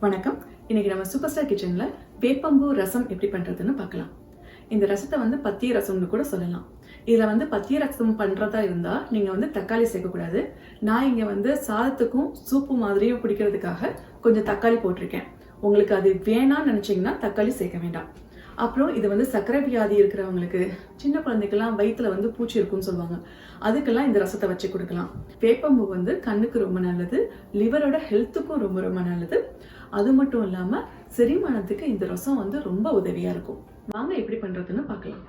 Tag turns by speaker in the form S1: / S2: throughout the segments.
S1: வணக்கம். இன்னைக்கு நம்ம சூப்பர் ஸ்டார் கிச்சன்ல வேப்பம்பூ ரசம் எப்படி பண்றதுன்னு பார்க்கலாம். இந்த ரசத்தை பத்திய ரசம்னு கூட சொல்லலாம். இதுல பத்திய ரசம் பண்றதா இருந்தா நீங்க தக்காளி சேர்க்கக்கூடாது. நான் இங்க சாதத்துக்கும் சூப்பு மாதிரியும் குடிக்கிறதுக்காக கொஞ்சம் தக்காளி போட்டிருக்கேன். உங்களுக்கு அது வேணாம்னு நினைச்சீங்கன்னா தக்காளி சேர்க்க வேண்டாம். அப்புறம் இது சர்க்கரை வியாதி இருக்கிறவங்களுக்கு, சின்ன குழந்தைக்கெல்லாம் வயிற்றுல பூச்சி இருக்குன்னு சொல்லுவாங்க. அதுக்கெல்லாம் இந்த ரசத்தை வச்சு கொடுக்கலாம். வேப்பம்பூ கண்ணுக்கு ரொம்ப நல்லது, லிவரோட ஹெல்த்துக்கும் ரொம்ப ரொம்ப நல்லது. அது மட்டும் இல்லாம செரிமானத்துக்கு இந்த ரசம் ரொம்ப உதவியா இருக்கும். வாங்க எப்படி பண்றதுன்னு பார்க்கலாம்.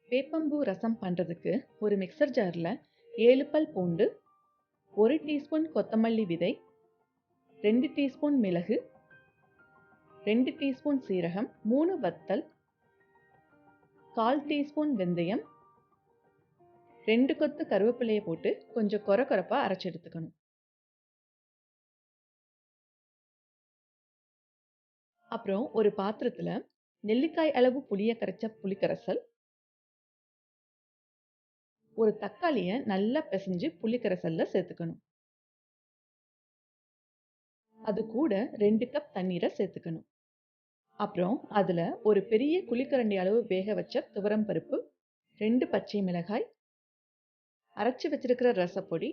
S1: வேப்பம்பூ ரசம் பண்ணுறதுக்கு ஒரு மிக்சர் ஜாரில் 7 பல் பூண்டு, 1 டீஸ்பூன் கொத்தமல்லி விதை, 2 டீஸ்பூன் மிளகு, 2 டீஸ்பூன் சீரகம், 3 வத்தல், 1/4 டீஸ்பூன் வெந்தயம், 2 கொத்து கருவேப்பிலையை போட்டு கொஞ்சம் கொரகொரப்பாக அரைச்சி எடுத்துக்கணும். அப்புறம் ஒரு பாத்திரத்தில் நெல்லிக்காய் அளவு புளியை கரைச்ச புளிக்கரைசல், ஒரு தக்காளியை நல்லா பிசைஞ்சு புளிக்கரைசல்ல சேர்த்துக்கணும். அது கூட 2 கப் தண்ணீரை சேர்த்துக்கணும். அப்புறம் அதுல ஒரு பெரிய குழிக்கரண்டி அளவு வேக வச்ச துவரம் பருப்பு, 2 பச்சை மிளகாய், அரைச்சி வச்சிருக்கிற ரசப்பொடி,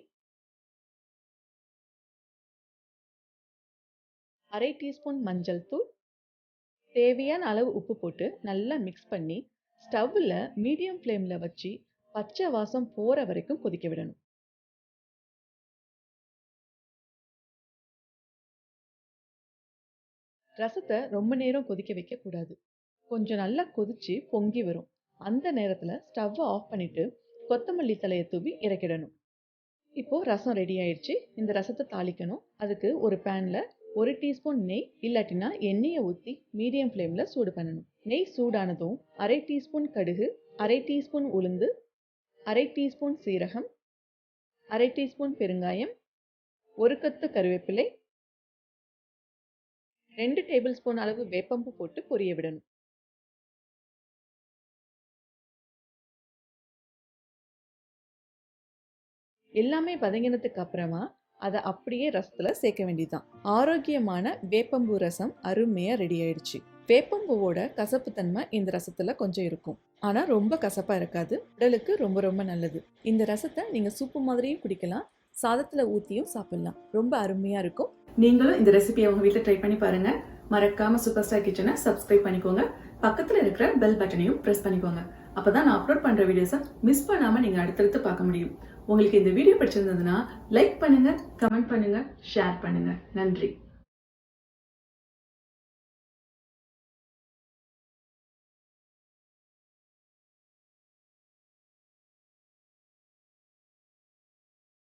S1: 1/2 டீஸ்பூன் மஞ்சள் தூள், தேவையான அளவு உப்பு போட்டு நல்லா மிக்ஸ் பண்ணி ஸ்டவ்ல மீடியம் ஃப்ளேம்ல வச்சு பச்சை வாசம் போற வரைக்கும் கொதிக்க விடணும். ரசத்தை ரொம்ப நேரம் கொதிக்க வைக்க கூடாது. கொஞ்சம் நல்லா கொதிச்சு பொங்கி வரும். அந்த நேரத்துல ஸ்டவ் ஆஃப் பண்ணிட்டு கொத்தமல்லி தலையை தூவி இறக்கிடணும். இப்போ ரசம் ரெடி ஆயிடுச்சு. இந்த ரசத்தை தாளிக்கணும். அதுக்கு ஒரு பேன்ல 1 டீஸ்பூன் நெய் இல்லாட்டினா எண்ணெயை ஊற்றி மீடியம் ஃப்ளேம்ல சூடு பண்ணணும். நெய் சூடானதும் 1/2 டீஸ்பூன் கடுகு, 1/2 டீஸ்பூன் உளுந்து, 1/2 டீஸ்பூன் சீரகம், 1/2 டீஸ்பூன் பெருங்காயம், 1 கொத்து கருவேப்பிலை, 2 டேபிள் ஸ்பூன் அளவு வேப்பம்பூ போட்டு பொரிய விடணும். எல்லாமே வதங்கினதுக்கு அப்புறமா அதை அப்படியே ரசத்துல சேர்க்க வேண்டியதுதான். ஆரோக்கியமான வேப்பம்பூ ரசம் அருமையா ரெடி ஆயிடுச்சு. வேப்பம்பூவோட கசப்பு தன்மை இந்த ரசத்துல கொஞ்சம் இருக்கும், ஆனா ரொம்ப கசப்பா இருக்காது. உடலுக்கு ரொம்ப ரொம்ப நல்லது. இந்த ரசத்தை நீங்க சூப்பு மாதிரியும் குடிக்கலாம், சாதத்துல ஊத்தியும் சாப்பிடலாம். ரொம்ப அருமையா இருக்கும். நீங்களும் இந்த ரெசிபியை உங்க வீட்டுல ட்ரை பண்ணி பாருங்க. மறக்காம சூப்பர் ஸ்டார் கிச்சனை சப்ஸ்கிரைப் பண்ணிக்கோங்க. பக்கத்துல இருக்கிற பெல் பட்டனையும் பிரஸ் பண்ணிக்கோங்க. அப்பதான் நான் அப்லோட் பண்ற வீடியோஸை மிஸ் பண்ணாம நீங்க அடுத்தடுத்து பார்க்க முடியும். உங்களுக்கு இந்த வீடியோ பிடிச்சிருந்ததுன்னா லைக் பண்ணுங்க, கமெண்ட் பண்ணுங்க, ஷேர் பண்ணுங்க. நன்றி.